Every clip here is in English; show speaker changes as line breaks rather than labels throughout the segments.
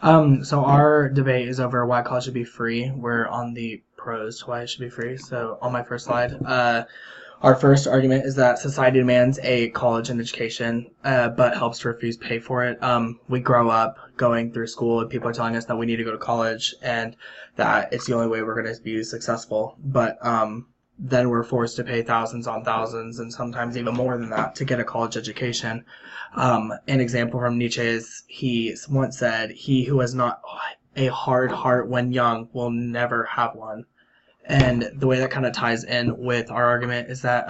So our debate is over why college should be free. We're on the pros to why it should be free. So on my first slide, our first argument is that society demands a college and education, but helps to refuse to pay for it. We grow up going through school and people are telling us that we need to go to college and that it's the only way we're going to be successful. But then we're forced to pay thousands on thousands and sometimes even more than that to get a college education. An example from Nietzsche is he once said, "He who has not a hard heart when young will never have one." And the way that kind of ties in with our argument is that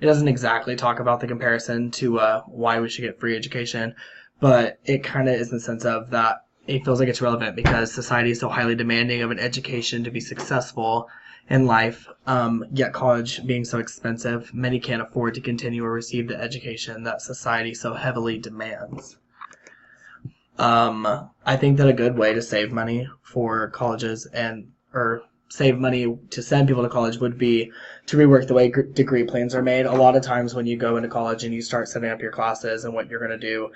it doesn't exactly talk about the comparison to why we should get free education, but it kind of is in the sense of that it feels like it's relevant because society is so highly demanding of an education to be successful in life, yet college being so expensive, many can't afford to continue or receive the education that society so heavily demands. I think that a good way to save money for colleges and or save money to send people to college would be to rework the way degree plans are made. A lot of times when you go into college and you start setting up your classes and what you're going to do,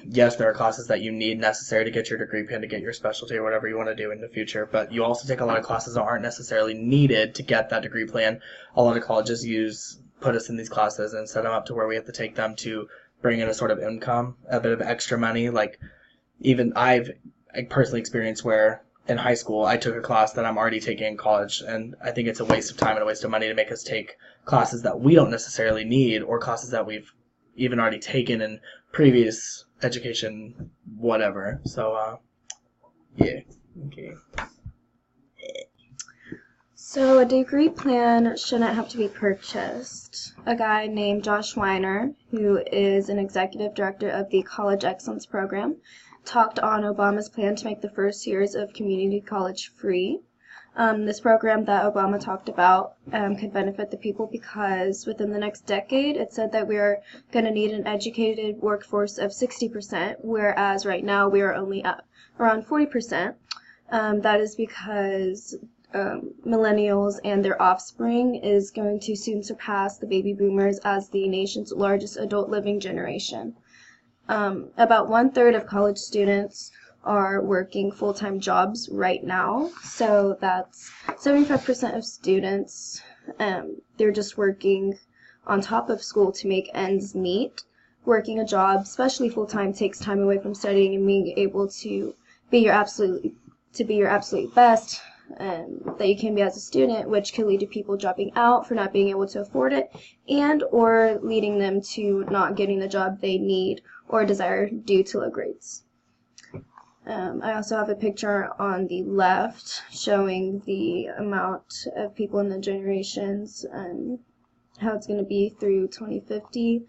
yes, there are classes that you need necessary to get your degree plan, to get your specialty or whatever you want to do in the future, but you also take a lot of classes that aren't necessarily needed to get that degree plan. A lot of colleges put us in these classes and set them up to where we have to take them to bring in a sort of income, a bit of extra money. Like even I personally experienced where in high school I took a class that I'm already taking in college, and I think it's a waste of time and a waste of money to make us take classes that we don't necessarily need or classes that we've even already taken in previous education, whatever. So, yeah. Okay.
So a degree plan shouldn't have to be purchased. A guy named Josh Weiner, who is an executive director of the College Excellence Program, talked on Obama's plan to make the first years of community college free. This program that Obama talked about could benefit the people because within the next decade, it said that we are going to need an educated workforce of 60%, whereas right now we are only at around 40%. That is because millennials and their offspring is going to soon surpass the baby boomers as the nation's largest adult living generation. About 1/3 of college students are working full-time jobs right now, so that's 75% of students. They're just working on top of school to make ends meet. Working a job, especially full-time, takes time away from studying and being able to be your absolute best that you can be as a student, which could lead to people dropping out for not being able to afford it and or leading them to not getting the job they need or desire due to low grades. I also have a picture on the left showing the amount of people in the generations and how it's going to be through 2050.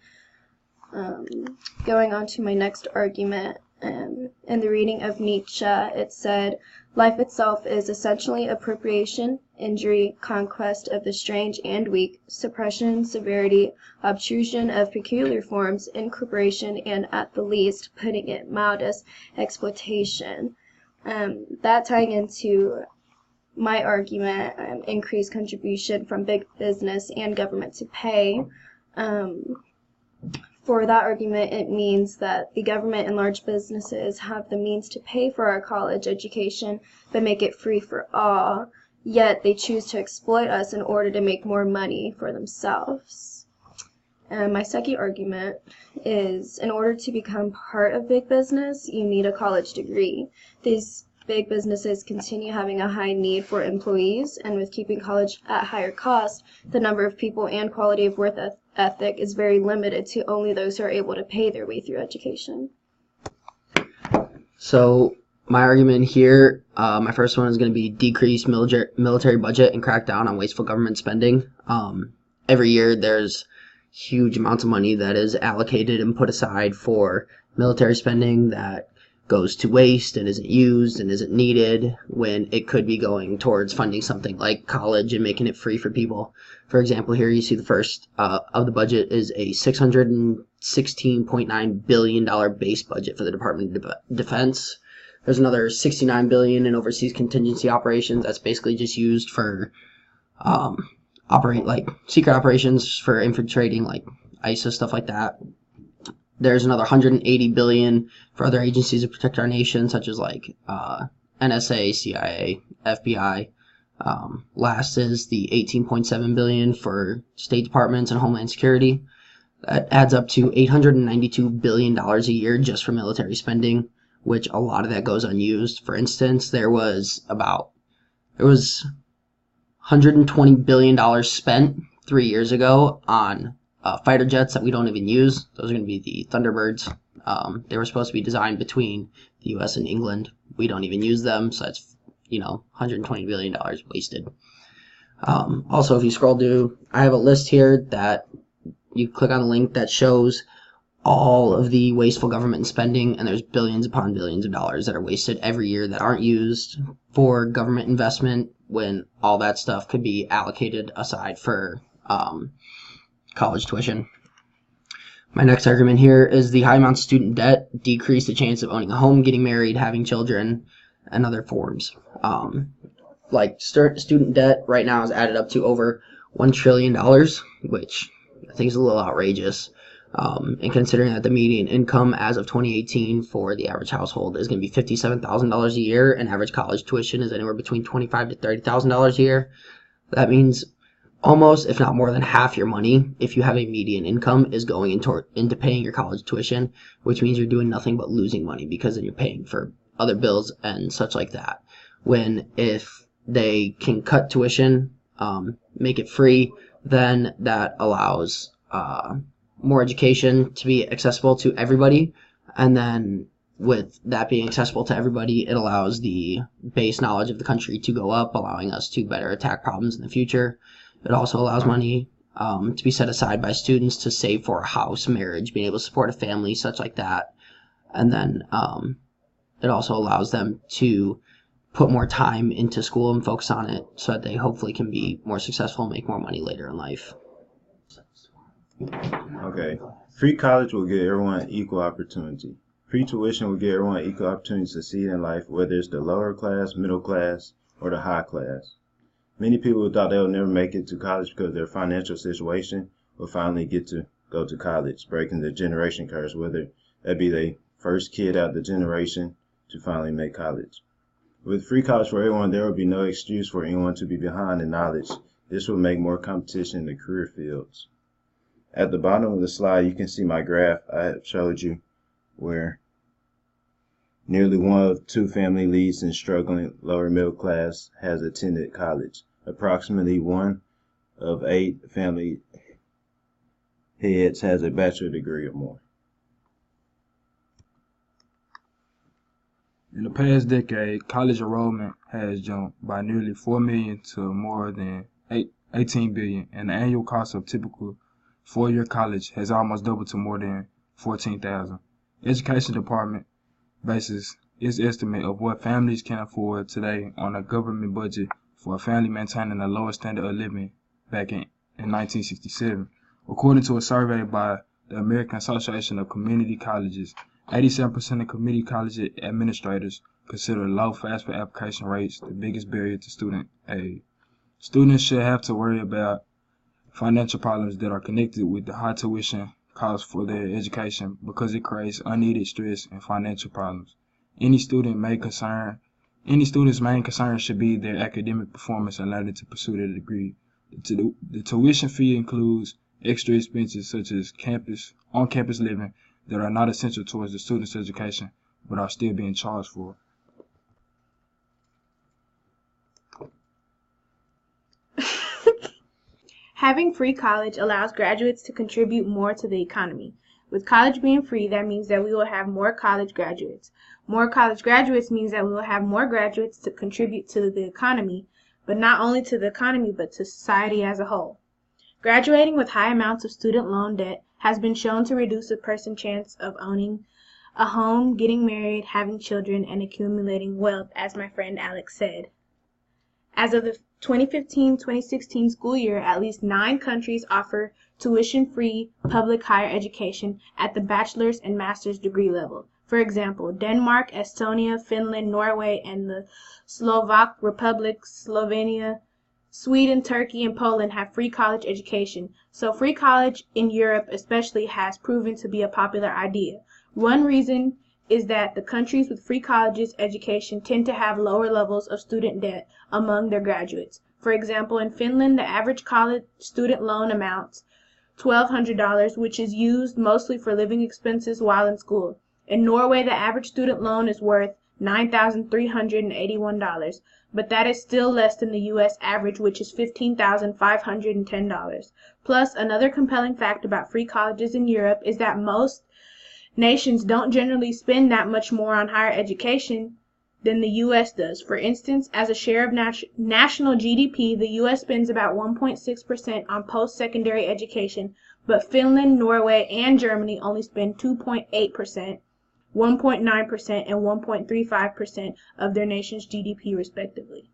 Going on to my next argument, in the reading of Nietzsche, it said, "Life itself is essentially appropriation, injury, conquest of the strange and weak, suppression, severity, obtrusion of peculiar forms, incorporation, and at the least, putting it mildest, exploitation." That tying into my argument, increased contribution from big business and government to pay. For that argument, it means that the government and large businesses have the means to pay for our college education, but make it free for all, yet they choose to exploit us in order to make more money for themselves. And my second argument is, in order to become part of big business, you need a college degree. These big businesses continue having a high need for employees, and with keeping college at higher cost, the number of people and quality of work ethic is very limited to only those who are able to pay their way through education.
So my argument here, my first one is going to be decrease military budget and crack down on wasteful government spending. Every year there's huge amounts of money that is allocated and put aside for military spending that goes to waste and isn't used and isn't needed when it could be going towards funding something like college and making it free for people. For example, here you see the first of the budget is a $616.9 billion base budget for the Department of Defense. There's another $69 billion in overseas contingency operations that's basically just used for operate like secret operations for infiltrating like ISIS, stuff like that. There's another 180 billion for other agencies to protect our nation, such as like NSA, CIA, FBI. Last is the 18.7 billion for state departments and Homeland Security. That adds up to $892 billion a year just for military spending, which a lot of that goes unused. For instance, there was $120 billion spent 3 years ago on fighter jets that we don't even use. Those are going to be the Thunderbirds. They were supposed to be designed between the U.S. and England. We don't even use them, so that's $120 billion wasted. Also, if you scroll through, I have a list here that you click on the link that shows all of the wasteful government spending, and there's billions upon billions of dollars that are wasted every year that aren't used for government investment when all that stuff could be allocated aside for college tuition. My next argument here is the high amount of student debt decrease the chance of owning a home, getting married, having children, and other forms. Student debt right now is added up to over $1 trillion, which I think is a little outrageous. And considering that the median income as of 2018 for the average household is going to be $57,000 a year, and average college tuition is anywhere between $25,000 to $30,000 a year, that means almost, if not more than half your money, if you have a median income, is going into paying your college tuition, which means you're doing nothing but losing money because then you're paying for other bills and such like that. When if they can cut tuition, make it free, then that allows more education to be accessible to everybody, and then with that being accessible to everybody, it allows the base knowledge of the country to go up, allowing us to better attack problems in the future. It also allows money to be set aside by students to save for a house, marriage, being able to support a family, such like that. And then it also allows them to put more time into school and focus on it so that they hopefully can be more successful and make more money later in life.
Okay. Free college will give everyone equal opportunity. Free tuition will give everyone equal opportunity to succeed in life, whether it's the lower class, middle class, or the high class. Many people thought they'll never make it to college because their financial situation will finally get to go to college, breaking the generation curse, whether that be the first kid out of the generation to finally make college. With free college for everyone, there will be no excuse for anyone to be behind in knowledge. This will make more competition in the career fields. At the bottom of the slide, you can see my graph I have showed you where nearly 1 of 2 family leads in struggling lower middle class has attended college. Approximately 1 of 8 family heads has a bachelor degree or more.
In the past decade, college enrollment has jumped by nearly 4 million to more than 18 billion, and the annual cost of typical four-year college has almost doubled to more than $14,000. Education Department bases its estimate of what families can afford today on a government budget for a family maintaining a lower standard of living back in 1967. According to a survey by the American Association of Community Colleges, 87% of community college administrators consider low FAFSA application rates the biggest barrier to student aid. Students should have to worry about financial problems that are connected with the high tuition costs for their education because it creates unneeded stress and financial problems. Any student's main concern should be their academic performance and learning to pursue their degree. The tuition fee includes extra expenses such as on-campus living that are not essential towards the student's education but are still being charged for.
Having free college allows graduates to contribute more to the economy. With college being free, that means that we will have more college graduates. More college graduates means that we will have more graduates to contribute to the economy, but not only to the economy, but to society as a whole. Graduating with high amounts of student loan debt has been shown to reduce a person's chance of owning a home, getting married, having children, and accumulating wealth, as my friend Alex said. As of the 2015-2016 school year, at least 9 countries offer tuition-free public higher education at the bachelor's and master's degree level. For example, Denmark, Estonia, Finland, Norway, and the Slovak Republic, Slovenia, Sweden, Turkey, and Poland have free college education, so free college in Europe especially has proven to be a popular idea. One reason is that the countries with free colleges education tend to have lower levels of student debt among their graduates. For example, in Finland, the average college student loan amounts $1,200, which is used mostly for living expenses while in school. In Norway, the average student loan is worth $9,381, but that is still less than the U.S. average, which is $15,510. Plus, another compelling fact about free colleges in Europe is that most nations don't generally spend that much more on higher education than the U.S. does. For instance, as a share of national GDP, the U.S. spends about 1.6% on post-secondary education, but Finland, Norway, and Germany only spend 2.8%, 1.9%, and 1.35% of their nation's GDP respectively.